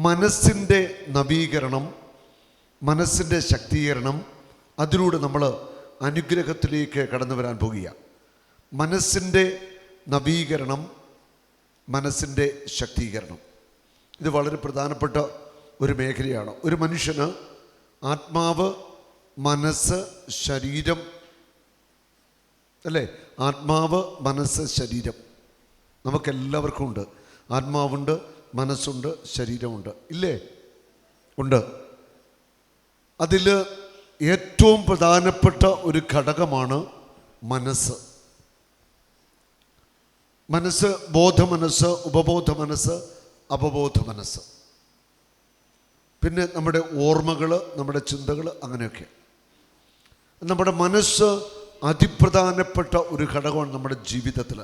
മനസ്സിൻ്റെ നവീകരണം, മനസ്സിൻ്റെ ശക്തീകരണം, അതിലൂടെ നമ്മൾ അനുഗ്രഹത്തിലേക്ക് കടന്നു വരാൻ പോകുക. മനസ്സിൻ്റെ നവീകരണം, മനസ്സിൻ്റെ ശക്തീകരണം, ഇത് വളരെ പ്രധാനപ്പെട്ട ഒരു മേഖലയാണ്. ഒരു മനുഷ്യന് ആത്മാവ്, മനസ്സ്, ശരീരം, അല്ലേ? ആത്മാവ്, മനസ്സ്, ശരീരം നമുക്കെല്ലാവർക്കും ഉണ്ട്. ആത്മാവുണ്ട്, മനസ്സുണ്ട്, ശരീരമുണ്ട്, ഇല്ലേ? ഉണ്ട്. അതിൽ ഏറ്റവും പ്രധാനപ്പെട്ട ഒരു ഘടകമാണ് മനസ്സ്. മനസ്സ്, ബോധമനസ്സ്, ഉപബോധ മനസ്സ്, അപബോധ മനസ്സ്, പിന്നെ നമ്മുടെ ഓർമ്മകൾ, നമ്മുടെ ചിന്തകൾ, അങ്ങനെയൊക്കെ. നമ്മുടെ മനസ്സ് അതിപ്രധാനപ്പെട്ട ഒരു ഘടകമാണ് നമ്മുടെ ജീവിതത്തിൽ.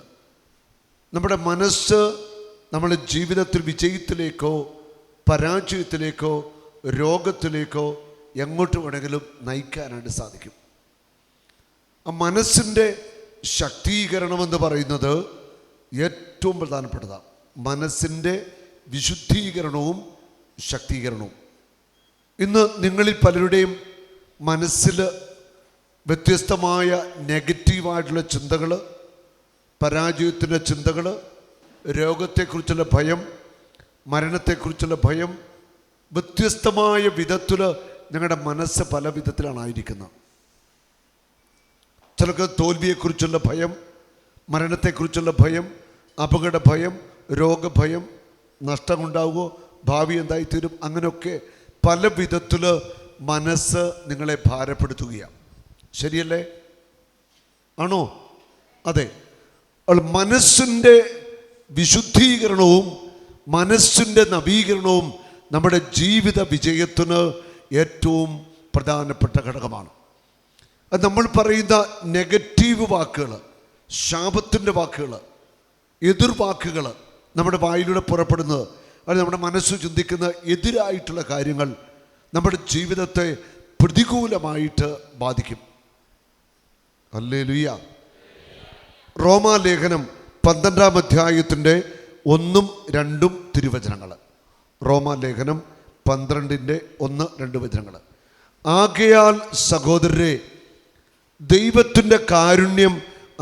നമ്മുടെ മനസ്സ് നമ്മുടെ ജീവിതത്തിൽ വിജയത്തിലേക്കോ പരാജയത്തിലേക്കോ രോഗത്തിലേക്കോ എങ്ങോട്ട് വേണമെങ്കിലും നയിക്കാനായിട്ട് സാധിക്കും. ആ മനസ്സിൻ്റെ ശക്തീകരണമെന്ന് പറയുന്നത് ഏറ്റവും പ്രധാനപ്പെട്ടതാണ്. മനസ്സിൻ്റെ വിശുദ്ധീകരണവും ശക്തീകരണവും. ഇന്ന് നിങ്ങളിൽ പലരുടെയും മനസ്സിൽ വ്യത്യസ്തമായ നെഗറ്റീവായിട്ടുള്ള ചിന്തകൾ, പരാജയത്തിൻ്റെ ചിന്തകൾ, രോഗത്തെക്കുറിച്ചുള്ള ഭയം, മരണത്തെക്കുറിച്ചുള്ള ഭയം, വ്യത്യസ്തമായ വിധത്തിൽ ഞങ്ങളുടെ മനസ്സ് പല വിധത്തിലാണായിരിക്കുന്നത്. ചിലർക്ക് തോൽവിയെക്കുറിച്ചുള്ള ഭയം, മരണത്തെക്കുറിച്ചുള്ള ഭയം, അപകട ഭയം, രോഗഭയം, നഷ്ടമുണ്ടാവുമോ, ഭാവി എന്തായിത്തീരും, അങ്ങനെയൊക്കെ പല വിധത്തിൽ മനസ്സ് നിങ്ങളെ ഭാരപ്പെടുത്തുകയാണ്. ശരിയല്ലേ? ആണോ? അതെ. മനസ്സിൻ്റെ വിശുദ്ധീകരണവും മനസ്സിൻ്റെ നവീകരണവും നമ്മുടെ ജീവിത വിജയത്തിന് ഏറ്റവും പ്രധാനപ്പെട്ട ഘടകമാണ്. അത് നമ്മൾ പറയുന്ന നെഗറ്റീവ് വാക്കുകൾ, ശാപത്തിൻ്റെ വാക്കുകൾ, എതിർവാക്കുകൾ നമ്മുടെ വായിലൂടെ പുറപ്പെടുന്നത്, അത് നമ്മുടെ മനസ്സ് ചിന്തിക്കുന്ന എതിരായിട്ടുള്ള കാര്യങ്ങൾ നമ്മുടെ ജീവിതത്തെ പ്രതികൂലമായിട്ട് ബാധിക്കും. ഹല്ലേലൂയ. റോമാലേഖനം 12-ാം അധ്യായത്തിൻ്റെ 1-2 തിരുവചനങ്ങൾ. റോമാലേഖനം 12-ന്റെ 1-2 വചനങ്ങൾ. ആകയാൽ സഹോദരരെ, ദൈവത്തിൻ്റെ കാരുണ്യം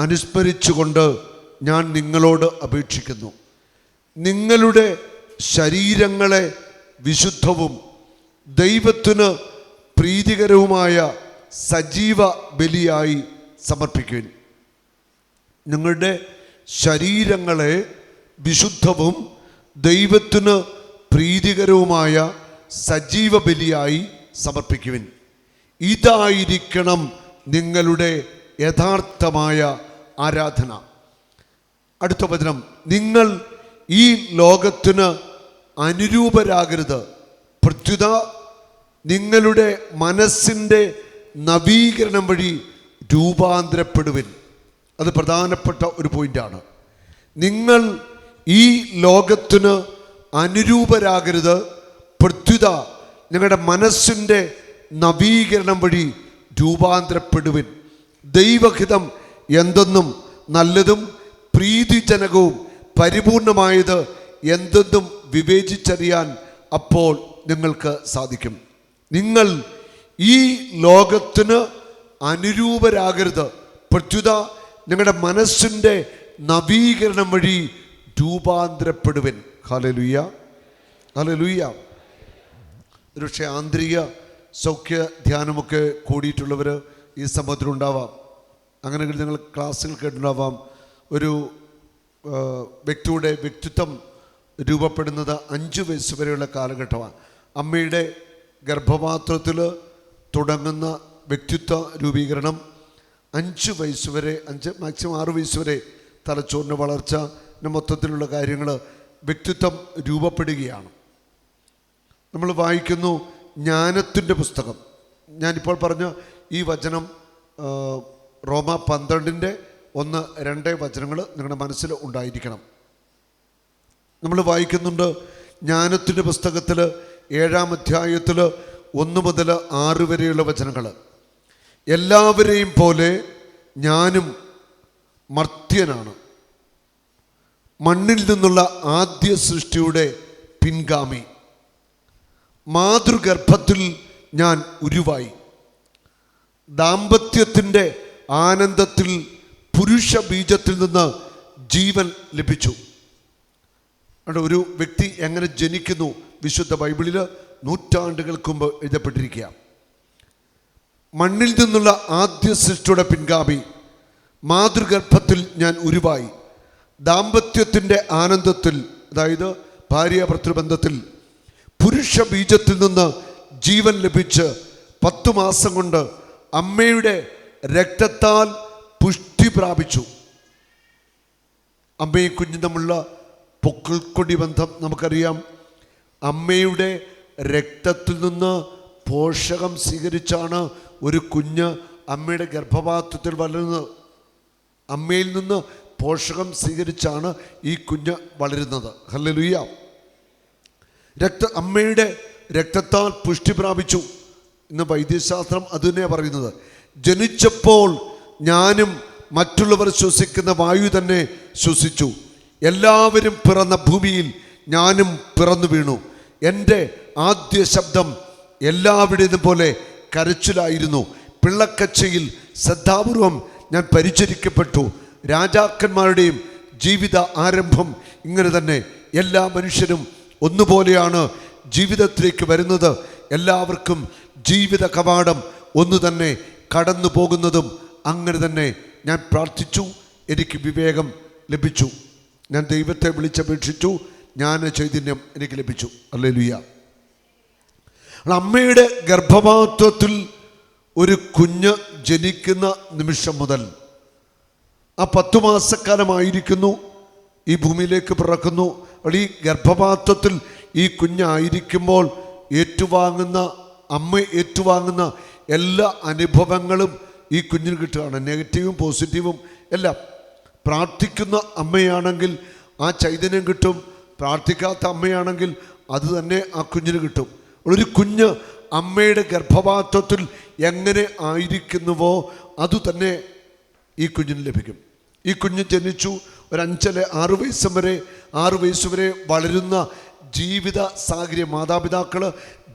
അനുസ്മരിച്ചുകൊണ്ട് ഞാൻ നിങ്ങളോട് അപേക്ഷിക്കുന്നു, നിങ്ങളുടെ ശരീരങ്ങളെ വിശുദ്ധവും ദൈവത്തിന് പ്രീതികരവുമായ സജീവ ബലിയായി സമർപ്പിക്കുവിൻ. നിങ്ങളുടെ ശരീരങ്ങളെ വിശുദ്ധവും ദൈവത്തിന് പ്രീതികരവുമായ സജീവ ബലിയായി സമർപ്പിക്കുവിൻ. ഇതായിരിക്കണം നിങ്ങളുടെ യഥാർത്ഥമായ ആരാധന. അടുത്ത വചനം, നിങ്ങൾ ഈ ലോകത്തിന് അനുരൂപരാകരുത്, പ്രത്യുത നിങ്ങളുടെ മനസ്സിൻ്റെ നവീകരണം വഴി രൂപാന്തരപ്പെടുവിൻ. അത് പ്രധാനപ്പെട്ട ഒരു പോയിൻ്റാണ്. നിങ്ങൾ ഈ ലോകത്തിന് അനുരൂപരാകരുത്, പ്രത്യുത നിങ്ങളുടെ മനസ്സിൻ്റെ നവീകരണം വഴി രൂപാന്തരപ്പെടുവിൻ. ദൈവഹിതം എന്തെന്നും നല്ലതും പ്രീതിജനകവും പരിപൂർണമായത് എന്തെന്നും വിവേചിച്ചറിയാൻ അപ്പോൾ നിങ്ങൾക്ക് സാധിക്കും. നിങ്ങൾ ഈ ലോകത്തിന് അനുരൂപരാകരുത്, പ്രത്യുത നിങ്ങളുടെ മനസ്സിൻ്റെ നവീകരണം വഴി രൂപാന്തരപ്പെടുവിൻ. Hallelujah, hallelujah. ഒരുപക്ഷെ ആന്തരിക സൗഖ്യ ധ്യാനമൊക്കെ കൂടിയിട്ടുള്ളവർ ഈ സമൂഹത്തിലുണ്ടാവാം. അങ്ങനെയെങ്കിൽ നിങ്ങൾ ക്ലാസ്സുകൾ കേട്ടിട്ടുണ്ടാവാം. ഒരു വ്യക്തിയുടെ വ്യക്തിത്വം രൂപപ്പെടുന്നത് 5 വയസ്സ് വരെയുള്ള കാലഘട്ടമാണ്. അമ്മയുടെ ഗർഭപാത്രത്തിൽ തുടങ്ങുന്ന വ്യക്തിത്വ രൂപീകരണം 5 വയസ്സ് വരെ, 5 മാക്സിമം 6 വയസ്സ് വരെ തലച്ചോറിൻ്റെ വളർച്ച, മൊത്തത്തിലുള്ള കാര്യങ്ങൾ വ്യക്തിത്വം രൂപപ്പെടുകയാണ്. നമ്മൾ വായിക്കുന്നു ജ്ഞാനത്തിൻ്റെ പുസ്തകം. ഞാനിപ്പോൾ പറഞ്ഞ ഈ വചനം റോമ 12-ന്റെ 1-2 വചനങ്ങൾ നിങ്ങളുടെ മനസ്സിൽ ഉണ്ടായിരിക്കണം. നമ്മൾ വായിക്കുന്നുണ്ട് ജ്ഞാനത്തിൻ്റെ പുസ്തകത്തിൽ 7-ാം അധ്യായത്തിൽ 1 മുതൽ 6 വരെയുള്ള വചനങ്ങൾ. എല്ലാവരെയും പോലെ ഞാനും മർത്യനാണ്, മണ്ണിൽ നിന്നുള്ള ആദ്യ സൃഷ്ടിയുടെ പിൻഗാമി. മാതൃഗർഭത്തിൽ ഞാൻ ഉരുവായി. ദാമ്പത്യത്തിൻ്റെ ആനന്ദത്തിൽ പുരുഷ ബീജത്തിൽ നിന്ന് ജീവൻ ലഭിച്ചു. ഒരു വ്യക്തി എങ്ങനെ ജനിക്കുന്നു വിശുദ്ധ ബൈബിളിൽ നൂറ്റാണ്ടുകൾക്ക് മുമ്പ് എഴുതപ്പെട്ടിരിക്കുക. മണ്ണിൽ നിന്നുള്ള ആദ്യ സൃഷ്ടിയുടെ പിൻഗാമി, മാതൃഗർഭത്തിൽ ഞാൻ ഉരുവായി. ദാമ്പത്യത്തിൻ്റെ ആനന്ദത്തിൽ, അതായത് ഭാര്യ ഭർത്തൃബന്ധത്തിൽ പുരുഷ ബീജത്തിൽ നിന്ന് ജീവൻ ലഭിച്ച് 10 മാസം കൊണ്ട് അമ്മയുടെ രക്തത്താൽ പുഷ്ടി പ്രാപിച്ചു. അമ്മയും കുഞ്ഞും തമ്മിലുള്ള പൊക്കിൾക്കൊടി ബന്ധം നമുക്കറിയാം. അമ്മയുടെ രക്തത്തിൽ നിന്ന് പോഷകം സ്വീകരിച്ചാണ് ഒരു കുഞ്ഞ് അമ്മയുടെ ഗർഭപാത്രത്തിൽ വളരുന്നത്. അമ്മയിൽ നിന്ന് പോഷകം സ്വീകരിച്ചാണ് ഈ കുഞ്ഞ് വളരുന്നത്. ഹല്ലേലൂയ. അമ്മയുടെ രക്തത്താൽ പുഷ്ടി പ്രാപിച്ചു. ഇന്ന് വൈദ്യശാസ്ത്രം അതുതന്നെയാണ് പറയുന്നത്. ജനിച്ചപ്പോൾ ഞാനും മറ്റുള്ളവർ ശ്വസിക്കുന്ന വായു തന്നെ ശ്വസിച്ചു. എല്ലാവരും പിറന്ന ഭൂമിയിൽ ഞാനും പിറന്നു വീണു. എൻ്റെ ആദ്യ ശബ്ദം എല്ലാവരുടേതും പോലെ കരച്ചിലായിരുന്നു. പിള്ളക്കച്ചയിൽ ശ്രദ്ധാപൂർവം ഞാൻ പരിചരിക്കപ്പെട്ടു. രാജാക്കന്മാരുടെയും ജീവിത ആരംഭം ഇങ്ങനെ തന്നെ. എല്ലാ മനുഷ്യരും ഒന്നുപോലെയാണ് ജീവിതത്തിലേക്ക് വരുന്നത്. എല്ലാവർക്കും ജീവിത കവാടം ഒന്ന് തന്നെ, കടന്നു പോകുന്നതും അങ്ങനെ തന്നെ. ഞാൻ പ്രാർത്ഥിച്ചു, എനിക്ക് വിവേകം ലഭിച്ചു. ഞാൻ ദൈവത്തെ വിളിച്ചപേക്ഷിച്ചു, ജ്ഞാന ചൈതന്യം എനിക്ക് ലഭിച്ചു. ഹല്ലേലൂയ. അമ്മയുടെ ഗർഭപാത്രത്തിൽ ഒരു കുഞ്ഞ് ജനിക്കുന്ന നിമിഷം മുതൽ ആ 10 മാസക്കാലമായിരിക്കുന്നു ഈ ഭൂമിയിലേക്ക് പിറക്കുന്നു. ഈ ഗർഭപാത്രത്തിൽ ഈ കുഞ്ഞായിരിക്കുമ്പോൾ അമ്മ ഏറ്റുവാങ്ങുന്ന എല്ലാ അനുഭവങ്ങളും ഈ കുഞ്ഞിന് കിട്ടുകയാണ്. നെഗറ്റീവും പോസിറ്റീവും എല്ലാം. പ്രാർത്ഥിക്കുന്ന അമ്മയാണെങ്കിൽ ആ ചൈതന്യം കിട്ടും. പ്രാർത്ഥിക്കാത്ത അമ്മയാണെങ്കിൽ അത് തന്നെ ആ കുഞ്ഞിന് കിട്ടും. ഒരു കുഞ്ഞ് അമ്മയുടെ ഗർഭപാത്രത്തിൽ എങ്ങനെ ആയിരിക്കുന്നുവോ അതുതന്നെ ഈ കുഞ്ഞിന് ലഭിക്കും. ഈ കുഞ്ഞ് ജനിച്ചു ഒരു 5-6 വയസ്സ് വരെ വളരുന്ന ജീവിത സാഹചര്യം, മാതാപിതാക്കൾ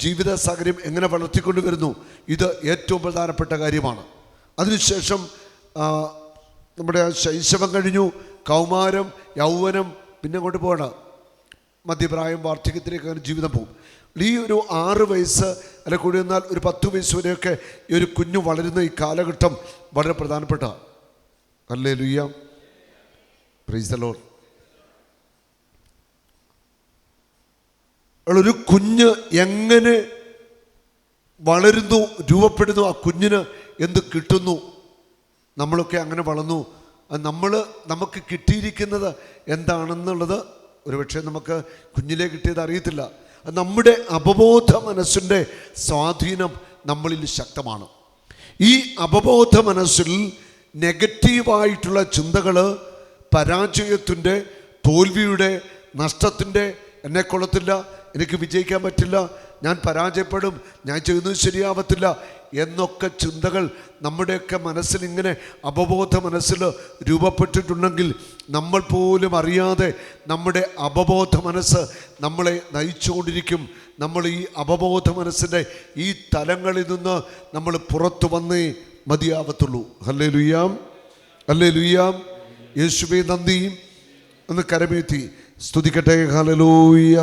ജീവിത സാഹചര്യം എങ്ങനെ വളർത്തിക്കൊണ്ട് വരുന്നു, ഇത് ഏറ്റവും പ്രധാനപ്പെട്ട കാര്യമാണ്. അതിനുശേഷം നമ്മുടെ ശൈശവം കഴിഞ്ഞു, കൗമാരം, യൗവനം, പിന്നെ അങ്ങോട്ട് പോകണം മധ്യപ്രായം, വാർദ്ധക്യത്തിലേക്ക് അങ്ങനെ ജീവിതം പോകും. ഈ ഒരു 6 വയസ്സ് അല്ലെ കൂടി വന്നാൽ ഒരു 10 വയസ്സ് വരെയൊക്കെ ഈ ഒരു കുഞ്ഞു വളരുന്ന ഈ കാലഘട്ടം വളരെ പ്രധാനപ്പെട്ട. Hallelujah, praise the Lord. ഒരു കുഞ്ഞ് എങ്ങനെ വളരുന്നു, രൂപപ്പെടുന്നു, ആ കുഞ്ഞിന് എന്ത് കിട്ടുന്നു. നമ്മളൊക്കെ അങ്ങനെ വളർന്നു. നമുക്ക് കിട്ടിയിരിക്കുന്നത് എന്താണെന്നുള്ളത് ഒരുപക്ഷെ നമുക്ക് കുഞ്ഞിലേ കിട്ടിയത് അറിയത്തില്ല. നമ്മുടെ അവബോധ മനസ്സിൻ്റെ സ്വാധീനം നമ്മളിൽ ശക്തമാണ്. ഈ അവബോധ മനസ്സിൽ നെഗറ്റീവായിട്ടുള്ള ചിന്തകൾ പരാജയത്തിൻ്റെ, തോൽവിയുടെ, നഷ്ടത്തിൻ്റെ, എന്നെ കൊള്ളത്തില്ല, എനിക്ക് വിജയിക്കാൻ പറ്റില്ല, ഞാൻ പരാജയപ്പെടും, ഞാൻ ചെയ്യുന്നത് ശരിയാവത്തില്ല എന്നൊക്കെ ചിന്തകൾ നമ്മുടെയൊക്കെ മനസ്സിൽ ഇങ്ങനെ അവബോധ മനസ്സിൽ രൂപപ്പെട്ടിട്ടുണ്ടെങ്കിൽ നമ്മൾ പോലും അറിയാതെ നമ്മുടെ അവബോധ മനസ്സ് നമ്മളെ നയിച്ചുകൊണ്ടിരിക്കും. നമ്മൾ ഈ അവബോധ മനസ്സിൻ്റെ ഈ തലങ്ങളിൽ നിന്ന് നമ്മൾ പുറത്തു വന്നേ മതിയാവത്തുള്ളൂ. Hallelujah, hallelujah. യേശുവേ നന്ദി എന്ന് കരമേറ്റി സ്തുതിക്കട്ടെ. ഹല്ലേലൂയ.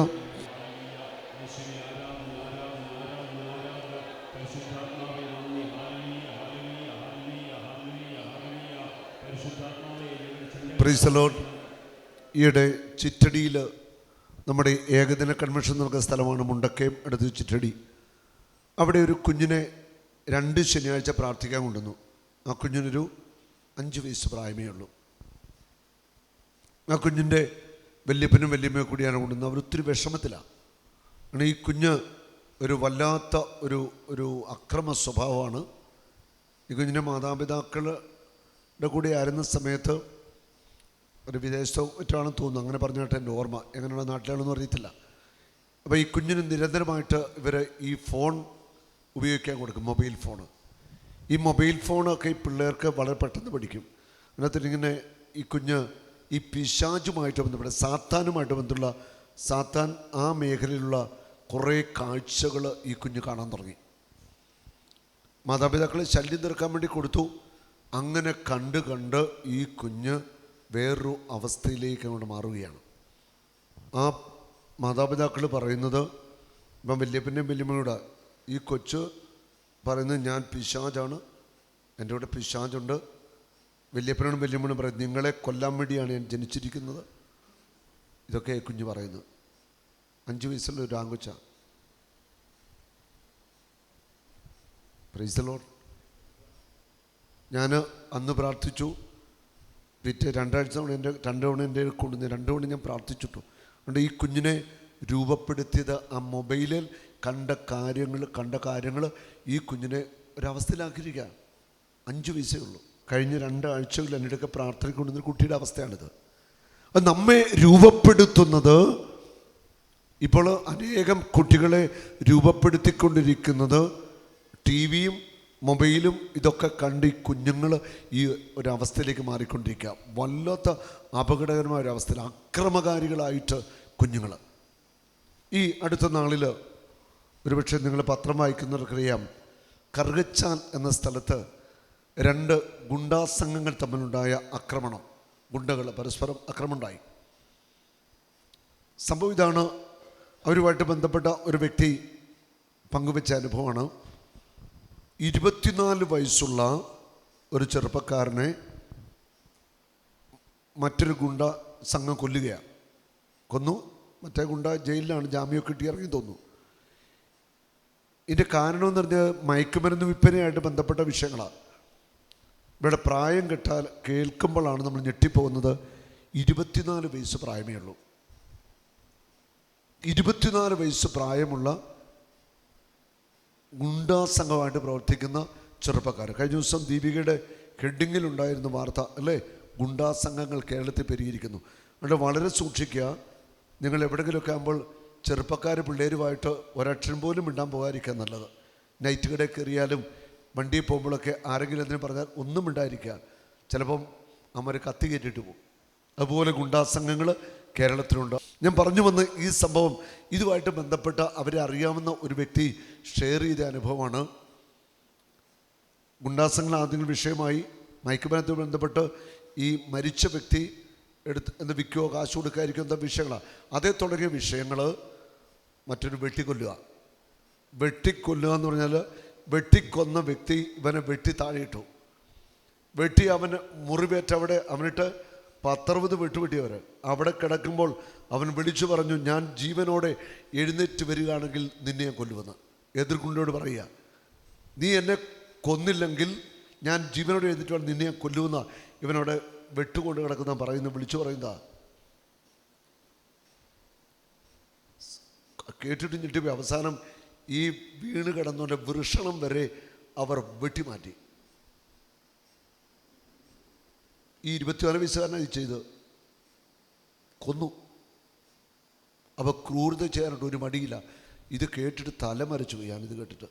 Praise the Lord. ഈയിടെ ചിറ്റടിയിൽ നമ്മുടെ ഏകദിന കൺവെൻഷൻ നടക്കുന്ന സ്ഥലമാണ് മുണ്ടക്കയം അടുത്ത് ചിറ്റടി. അവിടെ ഒരു കുഞ്ഞിനെ 2 ശനിയാഴ്ച പ്രാർത്ഥിക്കാൻ കൊണ്ടുവന്നു. ആ കുഞ്ഞിനൊരു 5 വയസ്സ് പ്രായമേ ഉള്ളൂ. ആ കുഞ്ഞിൻ്റെ വല്യപ്പനും വല്യമ്മയും കൂടിയാണ് കൊണ്ടുവന്നത്. അവരൊത്തിരി വിഷമത്തിലാണ്. കാരണം ഈ കുഞ്ഞ് ഒരു വല്ലാത്ത ഒരു അക്രമ സ്വഭാവമാണ്. ഈ കുഞ്ഞിൻ്റെ മാതാപിതാക്കളുടെ കൂടെ ആയിരുന്ന സമയത്ത് ഒരു വിദേശത്തോ മറ്റാണെന്ന് തോന്നുന്നു, അങ്ങനെ പറഞ്ഞിട്ട് എൻ്റെ ഓർമ്മ, എങ്ങനെയുള്ള നാട്ടിലാണെന്ന് അറിയത്തില്ല. അപ്പോൾ ഈ കുഞ്ഞിന് നിരന്തരമായിട്ട് ഇവർ ഈ ഫോൺ ഉപയോഗിക്കാൻ കൊടുക്കും, മൊബൈൽ ഫോണ്. ഈ മൊബൈൽ ഫോണൊക്കെ ഈ പിള്ളേർക്ക് വളരെ പെട്ടെന്ന് പഠിക്കും. അതിനകത്ത് ഇങ്ങനെ ഈ കുഞ്ഞ് ഈ പിശാചുമായിട്ട് ബന്ധപ്പെട്ട സാത്താനുമായിട്ട് ബന്ധമുള്ള സാത്താൻ ആ മേഖലയിലുള്ള കുറേ കാഴ്ചകൾ ഈ കുഞ്ഞ് കാണാൻ തുടങ്ങി. മാതാപിതാക്കളെ ശല്യം തീർക്കാൻ വേണ്ടി കൊടുത്തു. അങ്ങനെ കണ്ട് ഈ കുഞ്ഞ് വേറൊരു അവസ്ഥയിലേക്ക് അങ്ങോട്ട് മാറുകയാണ്. ആ മാതാപിതാക്കൾ പറയുന്നത്, ഇപ്പം വല്യപ്പൻ്റെയും വല്യമ്മയോട് ഈ കൊച്ച് പറയുന്നത്, ഞാൻ പിശാചാണ്, എൻ്റെ കൂടെ പിശാചുണ്ട്. വല്യപ്പനോടും വല്യമ്മയോടും പറയും, നിങ്ങളെ കൊല്ലാൻ വേണ്ടിയാണ് ഞാൻ ജനിച്ചിരിക്കുന്നത്. ഇതൊക്കെ കുഞ്ഞ് പറയുന്നത്. 5 വയസ്സുള്ള ഒരു ആങ്കൊച്ച. Praise the Lord. ഞാൻ അന്ന് പ്രാർത്ഥിച്ചു. പിറ്റേ 2 ആഴ്ച എൻ്റെ 2 തവണ എൻ്റെ കൊണ്ടുവന്ന് 2 തവണ ഞാൻ പ്രാർത്ഥിച്ചിട്ടു. അതുകൊണ്ട് ഈ കുഞ്ഞിനെ രൂപപ്പെടുത്തിയത് ആ മൊബൈലിൽ കണ്ട കാര്യങ്ങൾ ഈ കുഞ്ഞിനെ ഒരവസ്ഥയിലാക്കിയിരിക്കുക. 5 വയസ്സേ ഉള്ളൂ. കഴിഞ്ഞ 2 ആഴ്ചകളിൽ എൻ്റെയൊക്കെ പ്രാർത്ഥനയ്ക്കൊണ്ടുവന്ന കുട്ടിയുടെ അവസ്ഥയാണിത്. അത് നമ്മെ രൂപപ്പെടുത്തുന്നത്. ഇപ്പോൾ അനേകം കുട്ടികളെ രൂപപ്പെടുത്തിക്കൊണ്ടിരിക്കുന്നത് TV-യും മൊബൈലും ഇതൊക്കെ കണ്ട് ഈ കുഞ്ഞുങ്ങൾ ഈ ഒരവസ്ഥയിലേക്ക് മാറിക്കൊണ്ടിരിക്കുക. വല്ലാത്ത അപകടകരമായ ഒരവസ്ഥയിൽ അക്രമകാരികളായിട്ട് കുഞ്ഞുങ്ങൾ. ഈ അടുത്ത നാളിൽ ഒരുപക്ഷെ നിങ്ങൾ പത്രം വായിക്കുന്നവർക്കറിയാം, കറുകച്ചാൽ എന്ന സ്ഥലത്ത് 2 ഗുണ്ടാ സംഘങ്ങൾ തമ്മിലുണ്ടായ ആക്രമണം. ഗുണ്ടകൾ പരസ്പരം ആക്രമണമുണ്ടായി. സംഭവം ഇതാണ്. അവരുമായിട്ട് ബന്ധപ്പെട്ട ഒരു വ്യക്തി പങ്കുവെച്ച അനുഭവമാണ്. 24 വയസ്സുള്ള ഒരു ചെറുപ്പക്കാരനെ മറ്റൊരു ഗുണ്ട സംഘം കൊല്ലുകയാണ്. കൊന്നു. മറ്റേ ഗുണ്ട ജയിലിലാണ്, ജാമ്യമൊക്കെ കിട്ടി ഇറങ്ങി തോന്നുന്നു. ഇതിൻ്റെ കാരണമെന്ന് പറഞ്ഞാൽ മയക്കുമരുന്ന് വിൽപ്പനയായിട്ട് ബന്ധപ്പെട്ട വിഷയങ്ങളാണ്. ഇവിടെ പ്രായം കേൾക്കുമ്പോഴാണ് നമ്മൾ ഞെട്ടിപ്പോകുന്നത്. 24 വയസ്സ് പ്രായമേ ഉള്ളൂ. 24 വയസ്സ് പ്രായമുള്ള ഗുണ്ടാ സംഘമായിട്ട് പ്രവർത്തിക്കുന്ന ചെറുപ്പക്കാർ. കഴിഞ്ഞ ദിവസം ദീപികയുടെ ഹെഡിങ്ങിലുണ്ടായിരുന്ന വാർത്ത അല്ലേ, ഗുണ്ടാ സംഘങ്ങൾ കേരളത്തിൽ പെരുകിയിരിക്കുന്നു. അതുകൊണ്ട് വളരെ സൂക്ഷിക്കുക. നിങ്ങൾ എവിടെയെങ്കിലുമൊക്കെ ആകുമ്പോൾ ചെറുപ്പക്കാർ പിള്ളേരുമായിട്ട് ഒരക്ഷരം പോലും മിണ്ടാൻ പോകാതിരിക്കുക നല്ലത്. നൈറ്റ് കടയിൽ കയറിയാലും വണ്ടിയിൽ പോകുമ്പോഴൊക്കെ ആരെങ്കിലും എന്തിനു പറഞ്ഞാൽ ഒന്നും മിണ്ടായിരിക്കുക. ചിലപ്പം അമ്മ കത്തി കയറ്റിയിട്ട് പോകും. അതുപോലെ ഗുണ്ടാ സംഘങ്ങൾ കേരളത്തിലുണ്ട്. ഞാൻ പറഞ്ഞു വന്ന് ഈ സംഭവം ഇതുമായിട്ട് ബന്ധപ്പെട്ട അവരെ അറിയാവുന്ന ഒരു വ്യക്തി ഷെയർ ചെയ്ത അനുഭവമാണ്. ഗുണ്ടാസംഘങ്ങൾ ആദ്യം വിഷയമായി, മയക്കുമരുന്നുമായി ബന്ധപ്പെട്ട് ഈ മരിച്ച വ്യക്തി എന്ത് വിൽക്കുകയോ കാശ് കൊടുക്കാതിരിക്കുക എന്താ വിഷയങ്ങളാണ്. അതേ തുടങ്ങിയ വിഷയങ്ങൾ മറ്റൊരു വെട്ടിക്കൊല്ലുക എന്ന് പറഞ്ഞാൽ, വെട്ടിക്കൊന്ന വ്യക്തി ഇവനെ വെട്ടി താഴെയിട്ടു. വെട്ടി അവന് മുറിവേറ്റ അവിടെ അവനിട്ട് 10-60 വെട്ടുവെട്ടിയവർ അവിടെ കിടക്കുമ്പോൾ അവൻ വിളിച്ചു പറഞ്ഞു, ഞാൻ ജീവനോടെ എഴുന്നേറ്റ് വരികയാണെങ്കിൽ നിന്നെ ഞാൻ കൊല്ലുമെന്ന്. എതിർക്കുണ്ടോട് പറയുക, നീ എന്നെ കൊന്നില്ലെങ്കിൽ ഞാൻ ജീവനോടെ എഴുന്നേറ്റ് വേണം നിന്നെ ഞാൻ കൊല്ലുമെന്ന ഇവനോടെ വെട്ടുകൊണ്ട് കിടക്കുന്ന വിളിച്ചു പറയുന്നതാ. കേട്ടിട്ട് ഞെട്ടിപ്പോയി. അവസാനം ഈ വീണ് കിടന്നോൻ്റെ വൃഷണം വരെ അവർ വെട്ടിമാറ്റി. ഈ 24 വയസ്സുകാരനാണ് ഇത് ചെയ്ത് കൊന്നു. അപ്പോൾ ക്രൂരത ചെയ്യാനായിട്ട് ഒരു മടിയില്ല. ഇത് കേട്ടിട്ട് തലമരച്ചു പോയി ഞാനിത് കേട്ടിട്ട്.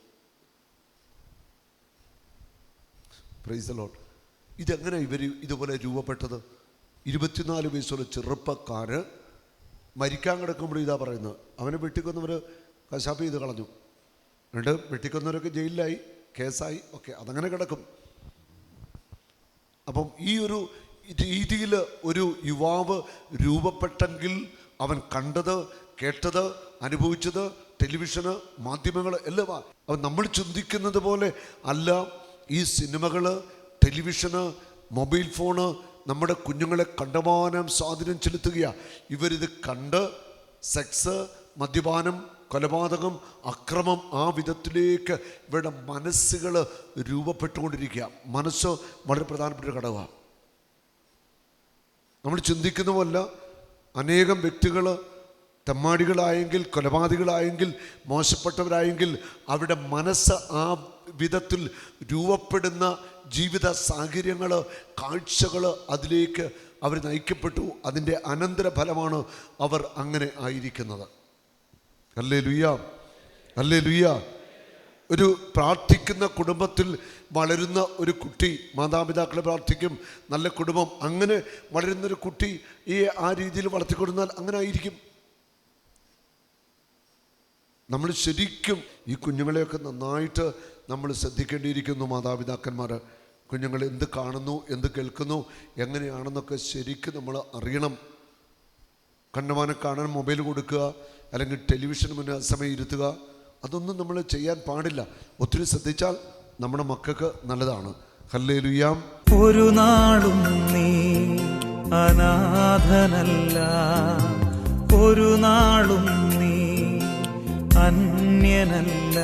Praise the Lord. ഇതെങ്ങനെ ഇവർ ഇതുപോലെ രൂപപ്പെട്ടത്? 24 വയസ്സുള്ള ചെറുപ്പക്കാര് മരിക്കാൻ കിടക്കുമ്പോൾ ഇതാ പറയുന്നത്. അവനെ വെട്ടിക്കൊന്നവർ കശാപ്പ് ചെയ്ത് കളഞ്ഞു. എന്നിട്ട് വെട്ടിക്കൊന്നവരൊക്കെ ജയിലിലായി, കേസായി, ഒക്കെ അതങ്ങനെ കിടക്കും. അപ്പം ഈ ഒരു രീതിയിൽ ഒരു യുവാവ് രൂപപ്പെട്ടെങ്കിൽ അവൻ കണ്ടത്, കേട്ടത്, അനുഭവിച്ചത് ടെലിവിഷന്, മാധ്യമങ്ങൾ എല്ലാം അവൻ നമ്മൾ ചിന്തിക്കുന്നത് പോലെ അല്ല. ഈ സിനിമകൾ, ടെലിവിഷന്, മൊബൈൽ ഫോണ് നമ്മുടെ കുഞ്ഞുങ്ങളെ കണ്ടമാനം സ്വാധീനം ചെലുത്തുകയാണ്. ഇവരിത് കണ്ട് സെക്സ്, മദ്യപാനം, കൊലപാതകം, അക്രമം, ആ വിധത്തിലേക്ക് ഇവരുടെ മനസ്സുകൾ രൂപപ്പെട്ടുകൊണ്ടിരിക്കുക. മനസ്സ് വളരെ പ്രധാനപ്പെട്ട ഒരു ഘടകമാണ്. നമ്മൾ ചിന്തിക്കുന്ന പോലെ അനേകം വ്യക്തികൾ തെമ്മാടികളായെങ്കിൽ, കൊലപാതകളായെങ്കിൽ, മോശപ്പെട്ടവരായെങ്കിൽ അവരുടെ മനസ്സ് ആ വിധത്തിൽ രൂപപ്പെടുന്ന ജീവിത സാഹചര്യങ്ങൾ, കാഴ്ചകൾ, അതിലേക്ക് അവർ നയിക്കപ്പെട്ടു. അതിൻ്റെ അനന്തരഫലമാണ് അവർ അങ്ങനെ ആയിരിക്കുന്നത്. Hallelujah, hallelujah. ഒരു പ്രാർത്ഥിക്കുന്ന കുടുംബത്തിൽ വളരുന്ന ഒരു കുട്ടി, മാതാപിതാക്കളെ പ്രാർത്ഥിക്കും, നല്ല കുടുംബം, അങ്ങനെ വളരുന്നൊരു കുട്ടി ആ രീതിയിൽ വളർത്തിക്കൊടുന്നാൽ അങ്ങനെ ആയിരിക്കും. നമ്മൾ ശരിക്കും ഈ കുഞ്ഞുങ്ങളെയൊക്കെ നന്നായിട്ട് നമ്മൾ ശ്രദ്ധിക്കേണ്ടിയിരിക്കുന്നു. മാതാപിതാക്കന്മാർ കുഞ്ഞുങ്ങൾ എന്ത് കാണുന്നു, എന്ത് കേൾക്കുന്നു, എങ്ങനെയാണെന്നൊക്കെ ശരിക്കും നമ്മൾ അറിയണം. കണ്ണമാനെ കാണാൻ മൊബൈൽ കൊടുക്കുക, അല്ലെങ്കിൽ ടെലിവിഷൻ മുന്നേ സമയം ഇരുത്തുക, അതൊന്നും നമ്മൾ ചെയ്യാൻ പാടില്ല. ഒത്തിരി ശ്രദ്ധിച്ചാൽ നമ്മുടെ മക്കൾക്ക് നല്ലതാണ്. ഹല്ലേലൂയ. ഒരു നാളും നീ അനാഥനല്ല, ഒരു നാളും നീ അന്യനല്ല,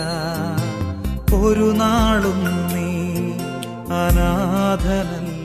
ഒരു നാളും നീ അനാഥനല്ല.